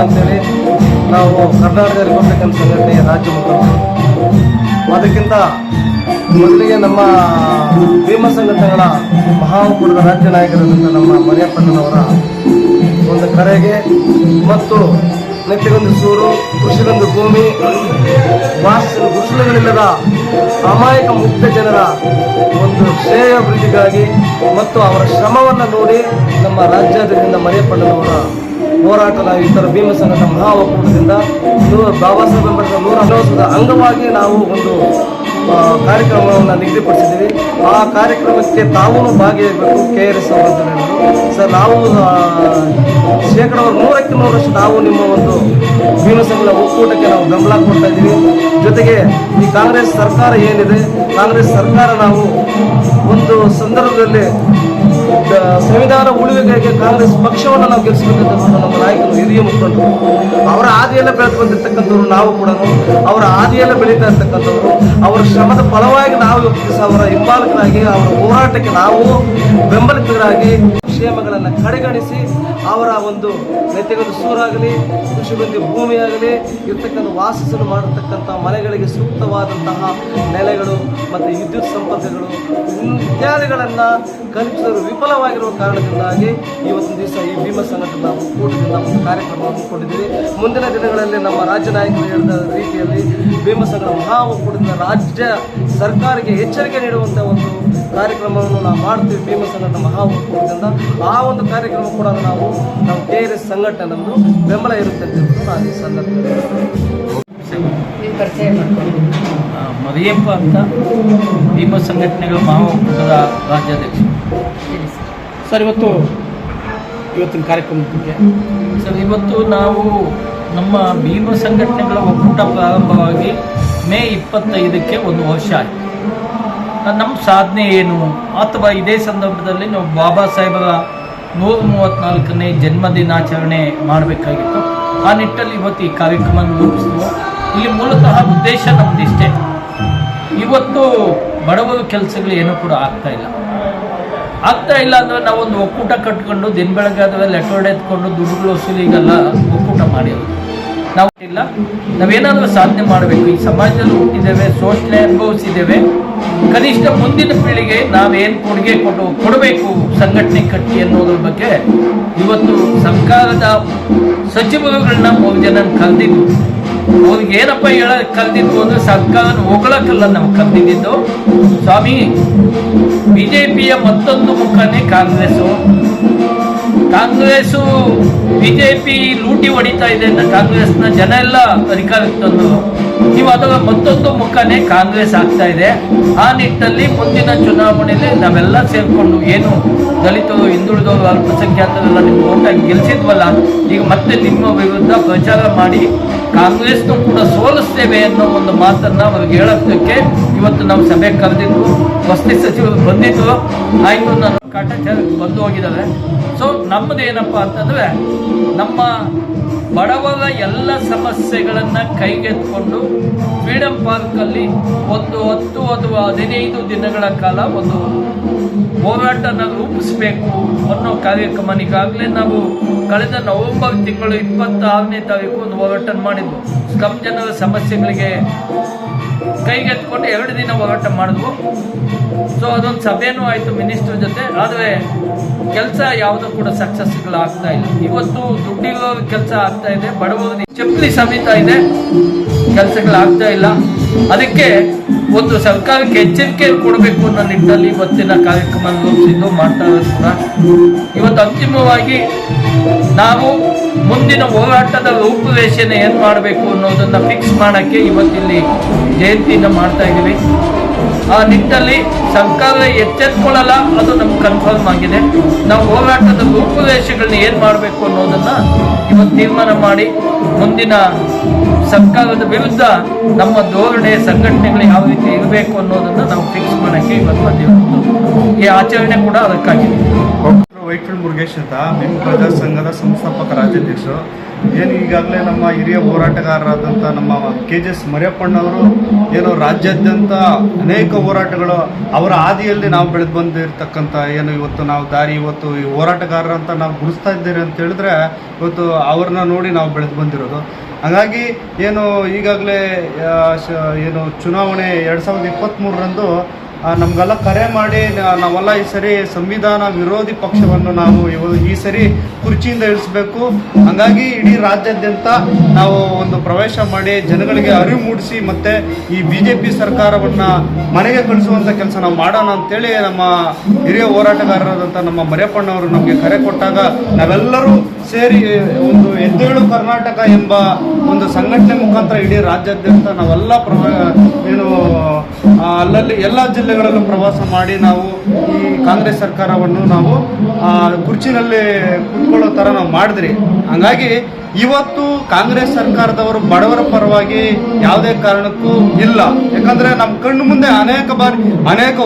ಅಂತೇಳಿ ನಾವು ಕರ್ನಾಟಕ ರಿಪಬ್ಲಿಕನ್ ಸಂಘಟನೆಯ ರಾಜ್ಯ ಮುಖಂಡರು. ಅದಕ್ಕಿಂತ ಮೊದಲಿಗೆ ನಮ್ಮ ಭೀಮ ಸಂಘಟನೆಗಳ ಮಹಾಒಕ್ಕೂಟದ ರಾಜ್ಯ ನಾಯಕರಾದಂಥ ನಮ್ಮ ಮರಿಯಪ್ಪಣ್ಣನವರ ಒಂದು ಕರೆಗೆ ಮತ್ತು ನೆತ್ತಿಗೊಂದು ಸೂರು, ಕೃಷಿಗೊಂದು ಭೂಮಿ, ವಾಸಿಸಲು ಗುಡಿಸಲುಗಳಿಲ್ಲದ ಅಮಾಯಕ ಮುಕ್ತ ಜನರ ಒಂದು ಶ್ರೇಯಾಭಿವೃದ್ಧಿಗಾಗಿ ಮತ್ತು ಅವರ ಶ್ರಮವನ್ನು ನೋಡಿ ನಮ್ಮ ರಾಜ್ಯಾದ್ಯಂತ ಮರಿಯಪ್ಪಣ್ಣನವರ ಹೋರಾಟದ ಇತರ ಭೀಮ ಸಂಘಟನಾ ಮಹಾ ಒಕ್ಕೂಟದಿಂದ ಬಾಬಾ ಸಾಹೇಬ್ ಅಂಬೇಡ್ಕರ್ 100ನೇ ವರ್ಷದ ಅಂಗವಾಗಿ ನಾವು ಒಂದು ಕಾರ್ಯಕ್ರಮವನ್ನು ನಿಗದಿಪಡಿಸಿದ್ದೀವಿ. ಆ ಕಾರ್ಯಕ್ರಮಕ್ಕೆ ತಾವೂ ಭಾಗಿಯಾಗಬೇಕು. KRS ಅವರು ಅಂತ ಹೇಳಿದ್ರು. ಸರ್, ನಾವು ಶೇಕಡ 100ಕ್ಕೆ 100ರಷ್ಟು ನಾವು ನಿಮ್ಮ ಒಂದು ಭೀಮ ಸಂಘದ ಒಕ್ಕೂಟಕ್ಕೆ ನಾವು ಬೆಂಬಲ ಕೊಡ್ತಾ ಇದ್ದೀವಿ. ಜೊತೆಗೆ ಈ ಕಾಂಗ್ರೆಸ್ ಸರ್ಕಾರ ಏನಿದೆ, ಕಾಂಗ್ರೆಸ್ ಸರ್ಕಾರ ನಾವು ಒಂದು ಸಂದರ್ಭದಲ್ಲಿ ಸಂವಿಧಾನ ಉಳಿವಿಗಾಗಿ ಕಾಂಗ್ರೆಸ್ ಪಕ್ಷವನ್ನು ನಾವು ಗೆಲ್ಲಿಸಬೇಕಂತ ನಮ್ಮ ನಾಯಕರು, ಹಿರಿಯ ಮುಖಂಡರು, ಅವರ ಹಾದಿಯಲ್ಲೇ ಬೆಳೆದು ಬಂದಿರ್ತಕ್ಕಂಥವ್ರು. ನಾವು ಕೂಡ ಅವರ ಹಾದಿಯಲ್ಲೇ ಬೆಳೀತಾ ಇರ್ತಕ್ಕಂಥವ್ರು. ಅವರ ಶ್ರಮದ ಫಲವಾಗಿ ನಾವು ಅವರ ಹಿಂಬಾಲಕರಾಗಿ ಅವರ ಹೋರಾಟಕ್ಕೆ ನಾವು ಬೆಂಬಲಿತರಾಗಿ ಕ್ಷೇಮಗಳನ್ನು ಕಡೆಗಣಿಸಿ ಅವರ ಒಂದು ನೆತ್ತಿಗೊಂದು ಸೂರಾಗಲಿ, ಕೃಷಿಗೊಂದು ಭೂಮಿಯಾಗಲಿ ಇರ್ತಕ್ಕಂಥ ವಾಸಿಸಲು ಮಾಡಿರ್ತಕ್ಕಂಥ ಮನೆಗಳಿಗೆ ಸೂಕ್ತವಾದಂತಹ ನೆಲೆಗಳು ಮತ್ತು ವಿದ್ಯುತ್ ಸಂಪರ್ಕಗಳು ಇತ್ಯಾದಿಗಳನ್ನು ಕಲ್ಪಿಸಲು ವಿಫಲವಾಗಿರುವ ಕಾರಣದಿಂದಾಗಿ ಇವತ್ತಿನ ದಿವಸ ಈ ಭೀಮ ಸಂಘಟನಾ ಒಕ್ಕೂಟದಿಂದ ಒಂದು ಕಾರ್ಯಕ್ರಮವನ್ನು ಹಮ್ಮಿಕೊಂಡಿದ್ದೀವಿ. ಮುಂದಿನ ದಿನಗಳಲ್ಲಿ ನಮ್ಮ ರಾಜ್ಯ ನಾಯಕರು ಹೇಳಿದ ರೀತಿಯಲ್ಲಿ ಭೀಮ ಸಂಘದ ಮಹಾ ಒಕ್ಕೂಟದಿಂದ ರಾಜ್ಯ ಸರ್ಕಾರಕ್ಕೆ ಎಚ್ಚರಿಕೆ ನೀಡುವಂಥ ಒಂದು ಕಾರ್ಯಕ್ರಮವನ್ನು ನಾವು ಮಾಡ್ತೀವಿ. ಭೀಮ ಸಂಘಟನಾ ಮಹಾ ಒಕ್ಕೂಟದಿಂದ ಆ ಒಂದು ಕಾರ್ಯಕ್ರಮ ಕೂಡ ನಾವು KRS ಸಂಘಟನೆ ನಮ್ಮದು ಬೆಂಬಲ ಇರುತ್ತೆ ಅಂತ ಹೇಳ್ಬಿಟ್ಟು ನಾನು ಈ ಸಂದರ್ಭದಲ್ಲಿ ಮರಿಯಪ್ಪ ಅಂತ ಭೀಮ ಸಂಘಟನೆಗಳ ಮಹಾ ಒಕ್ಕೂಟದ ರಾಜ್ಯಾಧ್ಯಕ್ಷ. ಸರ್, ಇವತ್ತಿನ ಕಾರ್ಯಕ್ರಮದ ಬಗ್ಗೆ ಸರ್, ಇವತ್ತು ನಾವು ನಮ್ಮ ಭೀಮ ಸಂಘಟನೆಗಳ ಒಕ್ಕೂಟ ಪ್ರಾರಂಭವಾಗಿ ಮೇ 25ಕ್ಕೆ 1 ವರ್ಷ ಆಯಿತು. ನಮ್ಮ ಸಾಧನೆ ಏನು ಅಥವಾ ಇದೇ ಸಂದರ್ಭದಲ್ಲಿ ನಾವು ಬಾಬಾ ಸಾಹೇಬರ 134ನೇ ಜನ್ಮದಿನಾಚರಣೆ ಮಾಡಬೇಕಾಗಿತ್ತು. ಆ ನಿಟ್ಟಲ್ಲಿ ಇವತ್ತು ಈ ಕಾರ್ಯಕ್ರಮ ರೂಪಿಸಿದ್ವು. ಇಲ್ಲಿ ಮೂಲತಃ ಉದ್ದೇಶ ನಮ್ಮದಿಷ್ಟೇ. ಇವತ್ತು ಬಡವರ ಕೆಲಸಗಳು ಏನೂ ಕೂಡ ಆಗ್ತಾ ಇಲ್ಲ ಅಂದರೆ ನಾವೊಂದು ಒಕ್ಕೂಟ ಕಟ್ಕೊಂಡು ದಿನ ಬೆಳಗಾದ್ರೆ ಲೆಟರ್ ಎತ್ಕೊಂಡು ದುಡ್ಡುಗಳು ವಸೂಲಿಗೆಲ್ಲ ಒಕ್ಕೂಟ ಮಾಡಿರೋದು ನಾವು ಇಲ್ಲ. ನಾವೇನಾದರೂ ಸಾಧನೆ ಮಾಡಬೇಕು. ಈ ಸಮಾಜದಲ್ಲಿ ಹುಟ್ಟಿದ್ದೇವೆ, ಶೋಷಣೆ ಅನುಭವಿಸಿದ್ದೇವೆ. ಕನಿಷ್ಠ ಮುಂದಿನ ಪೀಳಿಗೆ ನಾವೇನು ಕೊಡುಗೆ ಕೊಡಬೇಕು ಸಂಘಟನೆ ಕಟ್ಟಿ ಅನ್ನೋದ್ರ ಬಗ್ಗೆ ಇವತ್ತು ಸರ್ಕಾರದ ಸಚಿವರುಗಳನ್ನ 3 ಜನ ಕರೆದಿದ್ದು. ಅವ್ರಿಗೆ ಏನಪ್ಪ ಕರೆದಿದ್ದು ಅಂದರೆ ಸರ್ಕಾರನ ಹೊಗಳಕ್ಕಲ್ಲ ನಾವು ಕರೆದಿದ್ದು. ಸ್ವಾಮಿ, BJPಯ ಮತ್ತೊಂದು ಮುಖನೇ ಕಾಂಗ್ರೆಸ್ಸು. BJP ಲೂಟಿ ಹೊಡಿತಾ ಇದೆ ಅಂತ ಕಾಂಗ್ರೆಸ್ನ ಜನ ಎಲ್ಲ ಅಧಿಕಾರಕ್ಕೆ ತಂದು ನೀವು ಅದರ ಮತ್ತೊಂದು ಮುಖನೇ ಕಾಂಗ್ರೆಸ್ ಆಗ್ತಾ ಇದೆ. ಆ ನಿಟ್ಟಲ್ಲಿ ಮುಂದಿನ ಚುನಾವಣೆಯಲ್ಲಿ ನಾವೆಲ್ಲ ಸೇರಿಕೊಂಡು ಏನು ದಲಿತರು, ಹಿಂದುಳಿದವರು, ಅಲ್ಪಸಂಖ್ಯಾತರೆಲ್ಲ ನಿಮ್ಮ ಓಟಾಗಿ ಗೆಲ್ಲಿಸಿದ್ವಲ್ಲ, ಈಗ ಮತ್ತೆ ನಿಮ್ಮ ವಿರುದ್ಧ ಪ್ರಚಾರ ಮಾಡಿ ಕಾಂಗ್ರೆಸ್ನೂ ಕೂಡ ಸೋಲಿಸ್ತೇವೆ ಅನ್ನೋ ಒಂದು ಮಾತನ್ನು ಅವ್ರಿಗೆ ಹೇಳೋದಕ್ಕೆ ಇವತ್ತು ನಾವು ಸಭೆ ಕರೆದಿದ್ದು. ವಸತಿ ಸಚಿವರು ಬಂದಿದ್ದು, ಆಯಿತು, ನನ್ನ ಕಾಟಾಚಾರಕ್ಕೆ ಬಂದು ಹೋಗಿದ್ದಾರೆ. ಸೊ ನಮ್ಮದೇನಪ್ಪ ಅಂತಂದರೆ ನಮ್ಮ ಬಡವರ ಎಲ್ಲ ಸಮಸ್ಯೆಗಳನ್ನು ಕೈಗೆತ್ತಿಕೊಂಡು ಫ್ರೀಡಮ್ ಪಾರ್ಕಲ್ಲಿ ಒಂದು 10 ಅಥವಾ 15 ದಿನಗಳ ಕಾಲ ಒಂದು ಹೋರಾಟನ ರೂಪಿಸಬೇಕು ಅನ್ನೋ ಕಾರ್ಯಕ್ರಮ. ಈಗಾಗಲೇ ನಾವು ಕಳೆದ ನವೆಂಬರ್ ತಿಂಗಳು 26ನೇ ತಾರೀಕು ಒಂದು ಹೋರಾಟ ಮಾಡಿದ್ವು. ಸ್ಲಮ್ ಜನರ ಸಮಸ್ಯೆಗಳಿಗೆ ಕೈಗೆತ್ಕೊಂಡು 2 ದಿನ ಹೋರಾಟ ಮಾಡಿದ್ವು. ಸೊ ಅದೊಂದು ಸಭೆನೂ ಆಯಿತು ಮಿನಿಸ್ಟರ್ ಜೊತೆ. ಆದರೆ ಕೆಲಸ ಯಾವುದೂ ಕೂಡ ಸಕ್ಸಸ್ಗಳು ಆಗ್ತಾ ಇಲ್ಲ. ಇವತ್ತು ದುಡ್ಡಿರೋ ಕೆಲಸ ಆಗ್ತಾ ಇದೆ, ಬಡವರಿಗೆ ಚಪ್ಪಲಿ ಸಮೇತ ಇದೆ, ಕೆಲಸಗಳಾಗ್ತಾ ಇಲ್ಲ. ಅದಕ್ಕೆ ಒಂದು ಸರ್ಕಾರಕ್ಕೆ ಎಚ್ಚರಿಕೆ ಕೊಡಬೇಕು ಅನ್ನೋ ನಿಟ್ಟಿನಲ್ಲಿ ಇವತ್ತಿನ ಕಾರ್ಯಕ್ರಮ ರೂಪಿಸಿದ್ದು ಮಾಡ್ತಾ ಇರೋದು ಕೂಡ. ಇವತ್ತು ಅಂತಿಮವಾಗಿ ನಾವು ಮುಂದಿನ ಹೋರಾಟದ ರೂಪುರೇಷೆನ ಏನು ಮಾಡಬೇಕು ಅನ್ನೋದನ್ನು ಫಿಕ್ಸ್ ಮಾಡೋಕ್ಕೆ ಇವತ್ತಿಲ್ಲಿ ಜಯಂತಿಯನ್ನು ಮಾಡ್ತಾ ಇದ್ದೀವಿ. ಆ ನಿಟ್ಟಲ್ಲಿ ಸರ್ಕಾರ ಎಚ್ಚೆತ್ಕೊಳ್ಳಲ್ಲ, ಅದು ನಮ್ಗೆ ಕನ್ಫರ್ಮ್ ಆಗಿದೆ. ನಾವು ಹೋರಾಟದ ರೂಪುರೇಷೆಗಳನ್ನ ಏನು ಮಾಡಬೇಕು ಅನ್ನೋದನ್ನು ಇವತ್ತು ತೀರ್ಮಾನ ಮಾಡಿ ಮುಂದಿನ ಸರ್ಕಾರದ ವಿರುದ್ಧ ನಮ್ಮ ಧೋರಣೆ, ಸಂಘಟನೆಗಳು ಯಾವ ರೀತಿ ಇರಬೇಕು ಅನ್ನೋದನ್ನು ನಾವು ಫಿಕ್ಸ್ ಮಾಡೋಕ್ಕೆ ಇವತ್ತು ಈ ಆಚರಣೆ ಕೂಡ ಅದಕ್ಕಾಗಿದೆ. ವೈಟ್ ಫೀಲ್ಡ್ ಮುರುಗೇಶ್ ಅಂತ ಭೀಮ್ ಪ್ರಜಾ ಸಂಘದ ಸಂಸ್ಥಾಪಕ ರಾಜ್ಯಾಧ್ಯಕ್ಷರು. ಏನು ಈಗಾಗಲೇ ನಮ್ಮ ಹಿರಿಯ ಹೋರಾಟಗಾರರಾದಂಥ ನಮ್ಮ KGS ಮರಿಯಪ್ಪಣ್ಣವರು ಏನು ರಾಜ್ಯಾದ್ಯಂತ ಅನೇಕ ಹೋರಾಟಗಳು ಅವರ ಹಾದಿಯಲ್ಲಿ ನಾವು ಬೆಳೆದು ಬಂದಿರತಕ್ಕಂಥ ಏನು ಇವತ್ತು ನಾವು ದಾರಿ ಇವತ್ತು ಈ ಹೋರಾಟಗಾರರಂತ ನಾವು ಗುರುಸ್ತಾ ಇದ್ದೀರಿ ಅಂತ ಹೇಳಿದ್ರೆ ಇವತ್ತು ಅವ್ರನ್ನ ನೋಡಿ ನಾವು ಬೆಳೆದು ಬಂದಿರೋದು. ಹಾಗಾಗಿ ಏನು ಈಗಾಗಲೇ ಏನು ಚುನಾವಣೆ 2023ರಂದು ನಮಗೆಲ್ಲ ಕರೆ ಮಾಡಿ ನಾವೆಲ್ಲ ಈ ಸರಿ ಸಂವಿಧಾನ ವಿರೋಧಿ ಪಕ್ಷವನ್ನು ನಾವು ಈ ಸರಿ ಕುರ್ಚಿಯಿಂದ ಇಳಿಸ್ಬೇಕು, ಹಾಗಾಗಿ ಇಡೀ ರಾಜ್ಯಾದ್ಯಂತ ನಾವು ಒಂದು ಪ್ರವೇಶ ಮಾಡಿ ಜನಗಳಿಗೆ ಅರಿವು ಮೂಡಿಸಿ ಮತ್ತು ಈ BJP ಸರ್ಕಾರವನ್ನು ಮನೆಗೆ ಕಳಿಸುವಂಥ ಕೆಲಸ ನಾವು ಮಾಡೋಣ ಅಂತೇಳಿ ನಮ್ಮ ಹಿರಿಯ ಹೋರಾಟಗಾರರಾದಂಥ ನಮ್ಮ ಮರಿಯಪ್ಪಣ್ಣವರು ನಮಗೆ ಕರೆ ಕೊಟ್ಟಾಗ ನಾವೆಲ್ಲರೂ ಸೇರಿ ಒಂದು ಎದ್ದೇಳು ಕರ್ನಾಟಕ ಎಂಬ ಒಂದು ಸಂಘಟನೆ ಮುಖಾಂತರ ಇಡೀ ರಾಜ್ಯಾದ್ಯಂತ ನಾವೆಲ್ಲ ಏನು ಅಲ್ಲಲ್ಲಿ ಎಲ್ಲ ಜಿಲ್ಲೆಗಳಲ್ಲೂ ಪ್ರವಾಸ ಮಾಡಿ ನಾವು ಈ ಕಾಂಗ್ರೆಸ್ ಸರ್ಕಾರವನ್ನು ನಾವು ಕುರ್ಚಿನಲ್ಲಿ ಕುತ್ಕೊಳ್ಳೋ ಥರ ನಾವು ಮಾಡಿದ್ರಿ. ಹಂಗಾಗಿ ಇವತ್ತು ಕಾಂಗ್ರೆಸ್ ಸರ್ಕಾರದವರು ಬಡವರ ಪರವಾಗಿ ಯಾವುದೇ ಕಾರಣಕ್ಕೂ ಇಲ್ಲ. ಯಾಕಂದರೆ ನಮ್ಮ ಕಣ್ಣು ಮುಂದೆ ಅನೇಕ